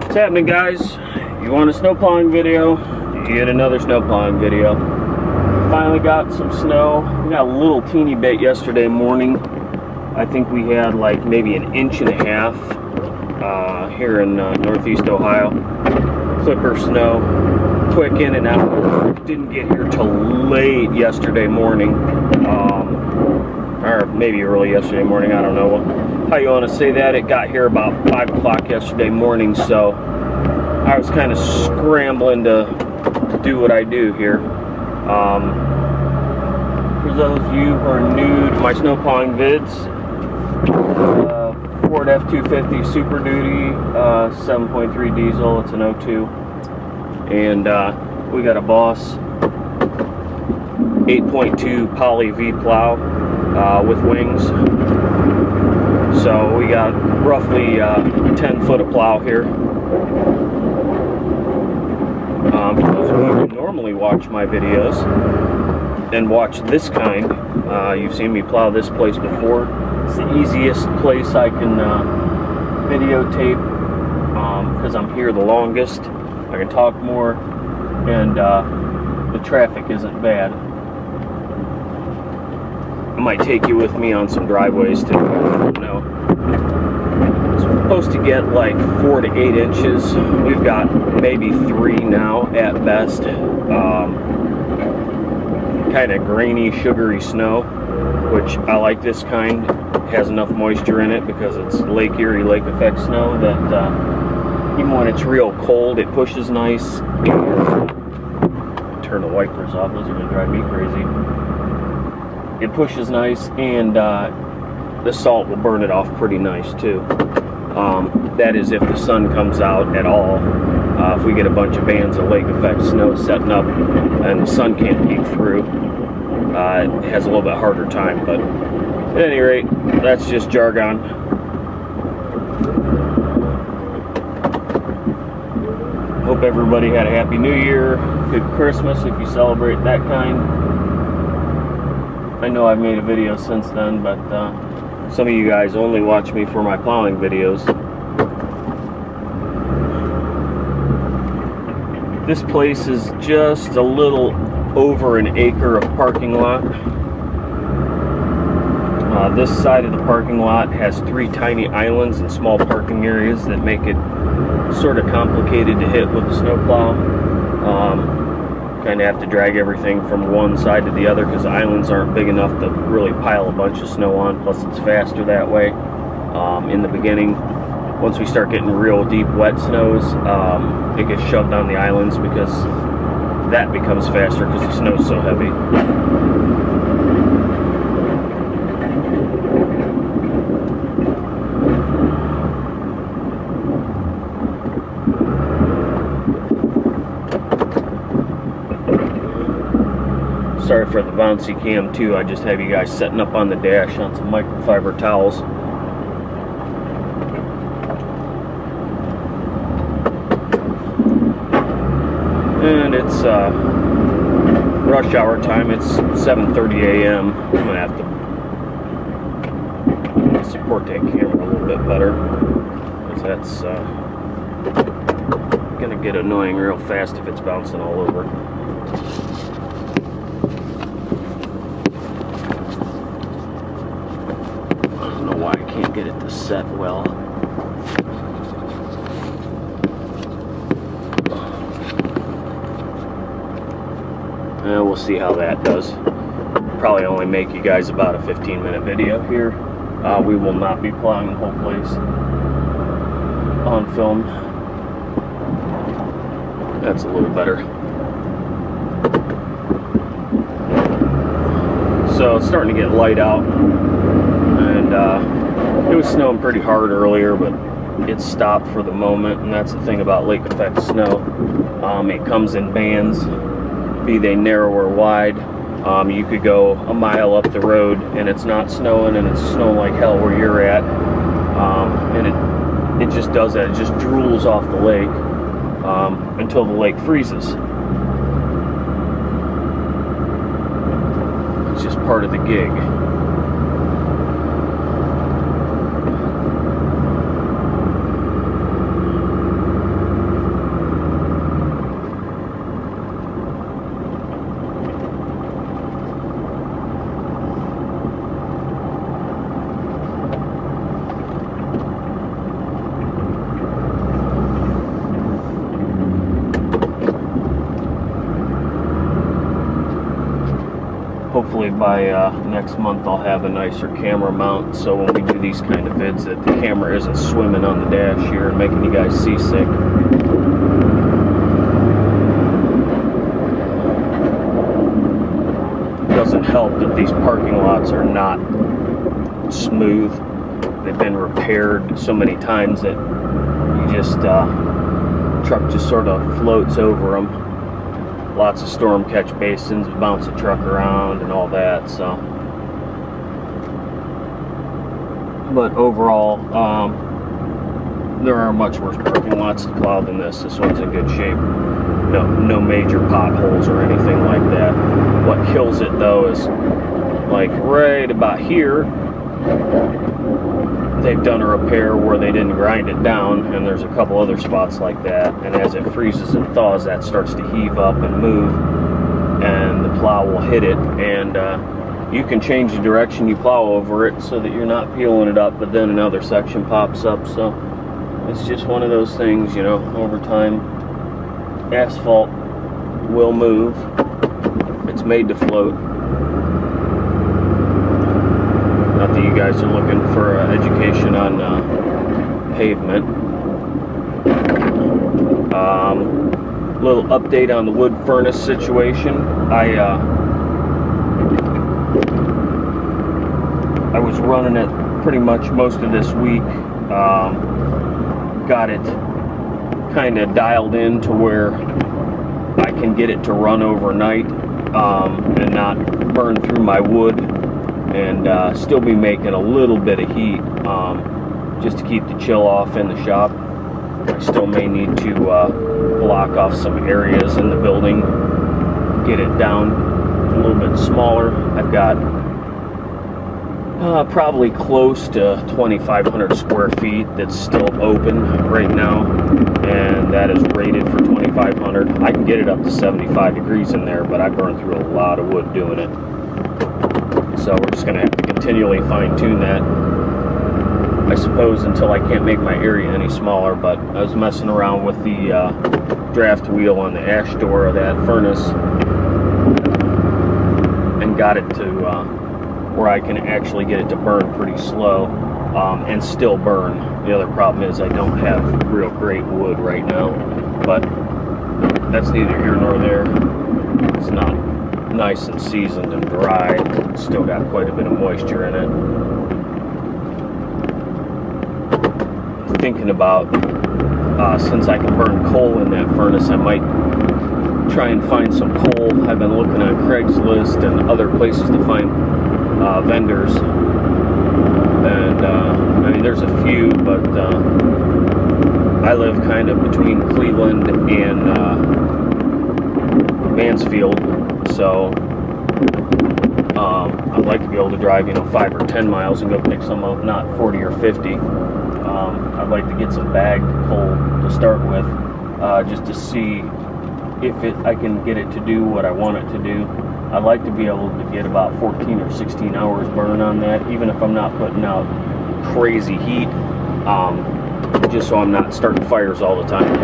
What's happening, guys? You want a snow plowing video? You get another snow plowing video. Finally got some snow. We got a little teeny bit yesterday morning. I think we had like maybe 1.5 inches here in northeast Ohio. Clipper snow, quick in and out. Didn't get here till late yesterday morning, or maybe early yesterday morning. I don't know how you want to say that. It got here about 5 o'clock yesterday morning, so I was kind of scrambling to do what I do here. For those of you who are new to my snow plowing vids, Ford F250 Superduty, 7.3 diesel, it's an 02, and we got a Boss 8.2 Poly V plow with wings. So we got roughly 10 foot of plow here. For those of you who normally watch my videos and watch this kind, you've seen me plow this place before. It's the easiest place I can videotape because I'm here the longest. I can talk more, and the traffic isn't bad. I might take you with me on some driveways too. I don't know. It's supposed to get like 4 to 8 inches. We've got maybe 3 now at best. Kind of grainy, sugary snow, which I like. This kind has enough moisture in it because it's Lake Erie lake effect snow that even when it's real cold, it pushes nice. Turn the wipers off, those are going to drive me crazy. It pushes nice, and the salt will burn it off pretty nice too. That is if the sun comes out at all. If we get a bunch of bands of lake effect snow setting up and the sun can't peek through, it has a little bit harder time, but at any rate, that's just jargon. Hope everybody had a happy new year, good Christmas if you celebrate that kind. I know I've made a video since then, but some of you guys only watch me for my plowing videos. This place is just a little over an acre of parking lot. This side of the parking lot has 3 tiny islands and small parking areas that make it sort of complicated to hit with a snowplow. Kind of have to drag everything from one side to the other because the islands aren't big enough to really pile a bunch of snow on, plus it's faster that way. In the beginning, once we start getting real deep wet snows, it gets shoved on the islands because that becomes faster because the snow's so heavy. Sorry for the bouncy cam too. I just have you guys setting up on the dash on some microfiber towels. And it's rush hour time. It's 7:30 a.m. I'm gonna have to support that camera a little bit better because that's gonna get annoying real fast if it's bouncing all over. Why I can't get it to set well. And we'll see how that does. Probably only make you guys about a 15-minute video here. We will not be plowing the whole place on film. That's a little better. So it's starting to get light out. And it was snowing pretty hard earlier, but it stopped for the moment, and that's the thing about lake effect snow. It comes in bands, be they narrow or wide. You could go a mile up the road and it's not snowing, and it's snowing like hell where you're at, and it just does that. It just drools off the lake until the lake freezes. It's just part of the gig. hopefully by next month I'll have a nicer camera mount, so when we do these kind of vids that the camera isn't swimming on the dash here and making you guys seasick. It doesn't help that these parking lots are not smooth. They've been repaired so many times that you just truck just sort of floats over them. Lots of storm catch basins, bounce the truck around and all that. So, but overall, there are much worse parking lots to plow than this. This one's in good shape. No major potholes or anything like that. What kills it though is like right about here, they've done a repair where they didn't grind it down, and there's a couple other spots like that, and as it freezes and thaws, that starts to heave up and move, and the plow will hit it, and you can change the direction you plow over it so that you're not peeling it up, but then another section pops up. So it's just one of those things, you know, over time asphalt will move. It's made to float. Not that you guys are looking for education on pavement. Little update on the wood furnace situation. I was running it pretty much most of this week. Got it kind of dialed in to where I can get it to run overnight and not burn through my wood, and still be making a little bit of heat just to keep the chill off in the shop. I still may need to block off some areas in the building, get it down a little bit smaller. I've got probably close to 2,500 square feet that's still open right now, and that is rated for 2,500. I can get it up to 75 degrees in there, but I burn through a lot of wood doing it. So we're just going to have to continually fine-tune that, I suppose, until I can't make my area any smaller. But I was messing around with the draft wheel on the ash door of that furnace and got it to where I can actually get it to burn pretty slow and still burn. The other problem is I don't have real great wood right now, but that's neither here nor there. It's not nice and seasoned and dry. It's still got quite a bit of moisture in it. Thinking about, since I can burn coal in that furnace, I might try and find some coal. I've been looking on Craigslist and other places to find vendors, and I mean there's a few, but I live kind of between Cleveland and Mansfield, so I'd like to be able to drive, you know, 5 or 10 miles and go pick some up, not 40 or 50. I'd like to get some bagged coal to start with, just to see if I can get it to do what I want it to do. I'd like to be able to get about 14 or 16 hours burn on that, even if I'm not putting out crazy heat, just so I'm not starting fires all the time.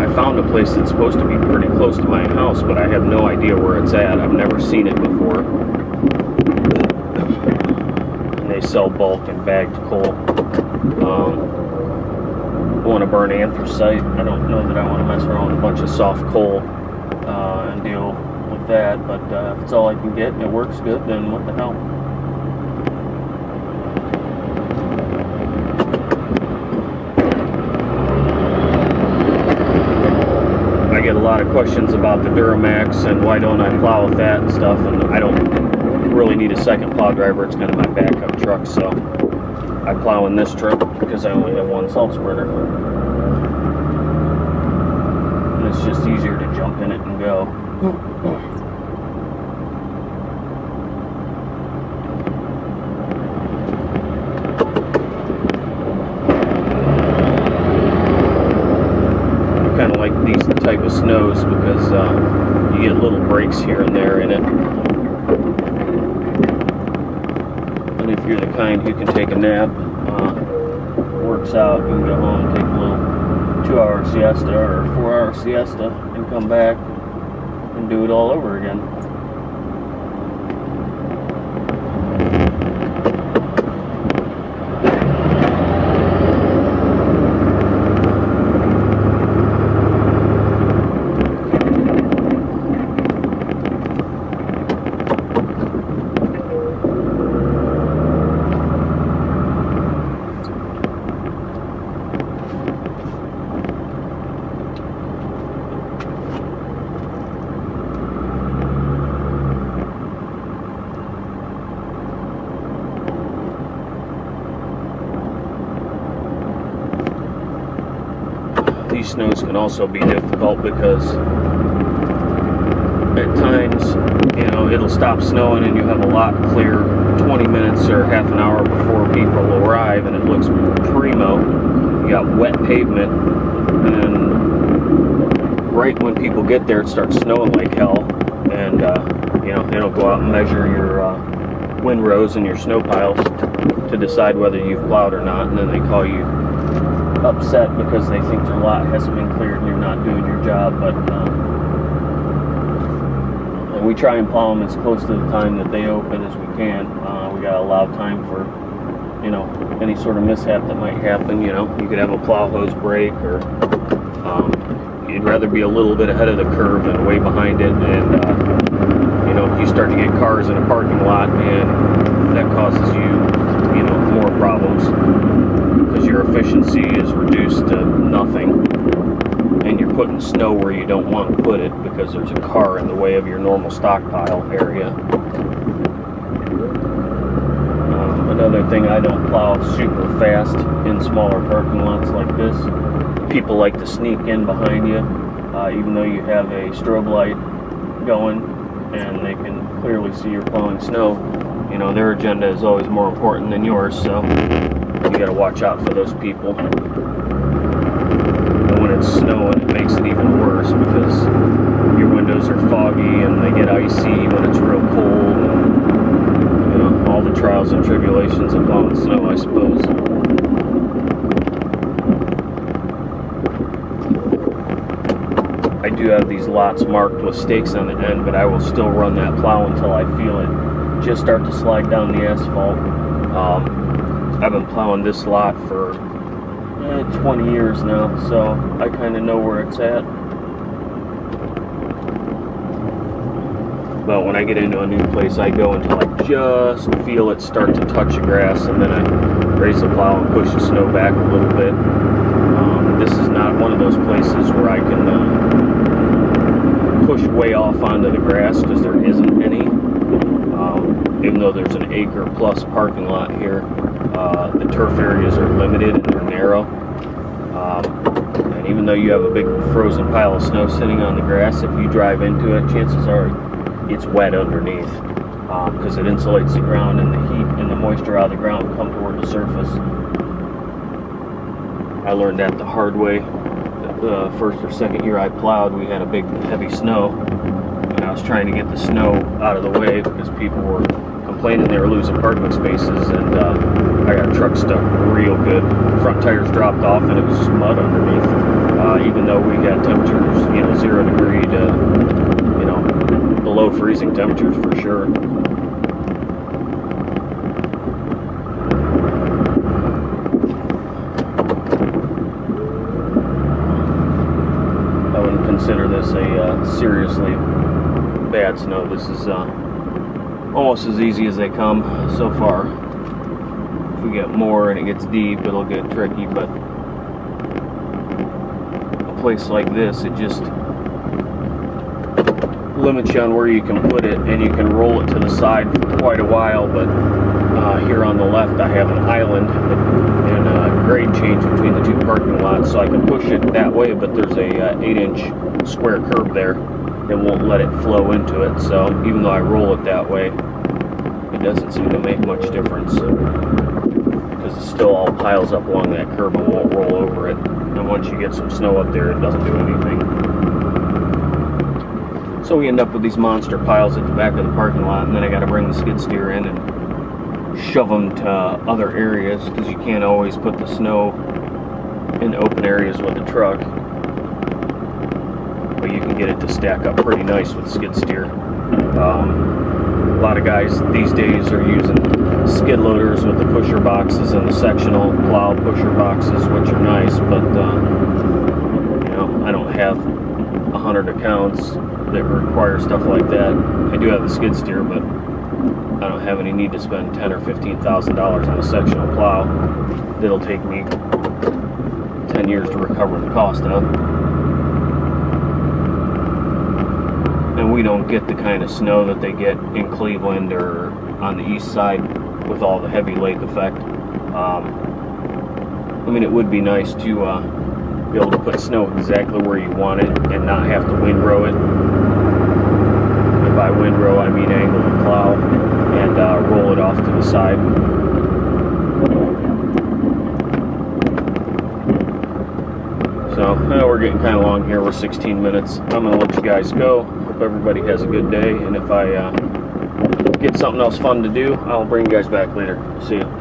I found a place that's supposed to be pretty close to my house, but I have no idea where it's at. I've never seen it before. And they sell bulk and bagged coal. I want to burn anthracite. I don't know that I want to mess around with a bunch of soft coal and deal with that, but if it's all I can get and it works good, then what the hell. I get a lot of questions about the Duramax and why don't I plow with that and stuff, and I don't really need a second plow driver. It's kind of my backup truck, so I plow in this truck because I only have one salt spreader. And it's just easier to jump in it and go. I kind of like these type of snows because you get little breaks here and there in it. And if you're the kind who can take a nap, works out, you can go home and take a little 2-hour siesta or 4-hour siesta and come back and do it all over again. These snows can also be difficult because at times, you know, it'll stop snowing and you have a lot clear 20 minutes or half an hour before people arrive, and it looks primo. You got wet pavement, and right when people get there, it starts snowing like hell, and you know, they'll go out and measure your windrows and your snow piles to decide whether you've plowed or not, and then they call you upset because they think their lot hasn't been cleared and you're not doing your job. But and we try and plow them as close to the time that they open as we can. We gotta allow time for, you know, any sort of mishap that might happen. You know, you could have a plow hose break, or you'd rather be a little bit ahead of the curve than way behind it, and you know, you start to get cars in a parking lot, and that causes you, you know, more problems, because your efficiency is reduced to nothing, and you're putting snow where you don't want to put it because there's a car in the way of your normal stockpile area. Another thing, I don't plow super fast in smaller parking lots like this. People like to sneak in behind you, even though you have a strobe light going and they can clearly see you're plowing snow. You know, their agenda is always more important than yours, so you gotta watch out for those people. And when it's snowing, it makes it even worse because your windows are foggy and they get icy when it's real cold, and, you know, all the trials and tribulations of plowing snow, I suppose. I do have these lots marked with stakes on the end, but I will still run that plow until I feel it just start to slide down the asphalt. I've been plowing this lot for 20 years now, so I kind of know where it's at. But when I get into a new place, I go until I just feel it start to touch the grass, and then I raise the plow and push the snow back a little bit. This is not one of those places where I can push way off onto the grass, because there isn't any. Even though there's an acre plus parking lot here, the turf areas are limited and they're narrow. And even though you have a big frozen pile of snow sitting on the grass, if you drive into it, chances are it's wet underneath, because it insulates the ground, and the heat and the moisture out of the ground come toward the surface. I learned that the hard way. The first or second year I plowed, we had a big heavy snow, and I was trying to get the snow out of the way because people were complaining they were losing parking spaces, and I got truck stuck real good. Front tires dropped off and it was just mud underneath, even though we got temperatures, you know, 0 degree to, you know, below freezing temperatures for sure. I wouldn't consider this a seriously bad snow. This is almost as easy as they come so far. If we get more and it gets deep, it'll get tricky, but a place like this, it just limits you on where you can put it, and you can roll it to the side for quite a while. But here on the left I have an island and a grade change between the two parking lots, so I can push it that way, but there's a 8-inch square curb there that won't let it flow into it. So even though I roll it that way, it doesn't seem to make much difference, because it still all piles up along that curb and won't roll over it. And once you get some snow up there, it doesn't do anything. So we end up with these monster piles at the back of the parking lot, and then I got to bring the skid steer in and shove them to other areas, because you can't always put the snow in open areas with the truck, but you can get it to stack up pretty nice with skid steer. A lot of guys these days are using skid loaders with the pusher boxes and the sectional plow pusher boxes, which are nice, but you know, I don't have 100 accounts that require stuff like that. I do have the skid steer, but I don't have any need to spend $10,000 or $15,000 on a sectional plow that'll take me 10 years to recover the cost of. And we don't get the kind of snow that they get in Cleveland or on the east side with all the heavy lake effect. I mean, it would be nice to be able to put snow exactly where you want it and not have to windrow it. And by windrow, I mean angle the plow and roll it off to the side. So we're getting kind of long here. We're 16 minutes. I'm going to let you guys go. Hope everybody has a good day. And if I get something else fun to do, I'll bring you guys back later. See ya.